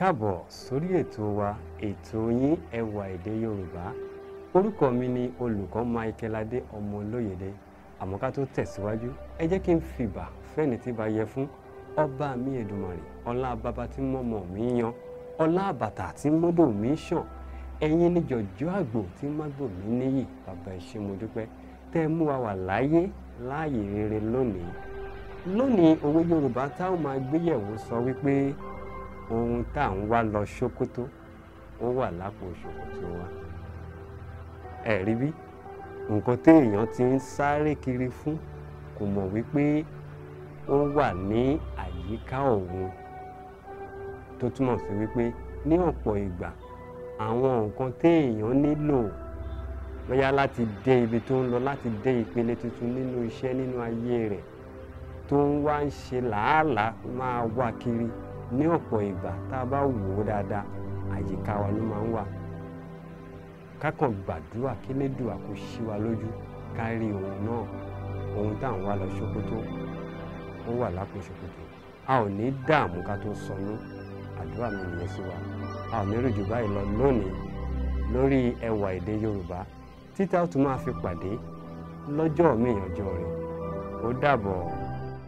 Káàbọ̀ sórí ètò wa, ètò yín ẹwà èdè Yorùbá. Orúkọ mi ni olùkọ́ Michael Adé Ọmọlóyèdé. Àmọ́ ká tó tẹ̀síwájú, ẹ jẹ́ kí n fìbà fẹ́ni tí bá yẹ fún ọba mi Èdùmàrè, ọlá bàbá tí mọ́mọ́ mi yan, ọlá bàtà tí mọ́dọ̀ mi ṣàn, ẹ̀yin ní jọ̀jọ́ àgbò tí mágbò mi níyì. Bàbá ẹ ṣé mo dúpẹ́ tẹ́ mú wa wà láyé rere lónìí. Lónìí òwe Yorùbá tá ó máa gbéyẹ̀wò sọ wípé ohun tá ń wá lọ ṣòkòtò ó wà lápò ṣòkòtò wa. Ẹ rí bí nǹkan téèyàn ti ń sáré kiri fún kò mọ̀ wípé ó wà ní àyíká òun, tó túmọ̀ sí wípé ní ọ̀pọ̀ ìgbà àwọn nǹkan téèyàn nílò bóyá láti dé ibi tó ń lọ, láti dé ìpele tuntun nínú iṣẹ́, nínú ayé rẹ̀, tó ń wá ń ṣe làálàá máa wá kiri. Ní ọ̀pọ̀ ìgbà tá a bá wò ó dáadáa, àyíká wa ló máa ń wà. Kákan gbàdúrà kí Elédùà kó ṣí wa lójú ká rí ohun náà, ohun tá à ń wá lọ ṣòkòtò ó wà lápò ṣòkòtò. A ò ní dààmú ká tó sọnù. Àdúrà mi nìyẹn sí wa. A ò ní rí jù báyìí lọ lónìí lórí ẹwà èdè Yorùbá. Títí a ó tún máa fi pàdé lọ́jọ́ míì ọjọ́ rẹ̀. Ó dàbọ̀.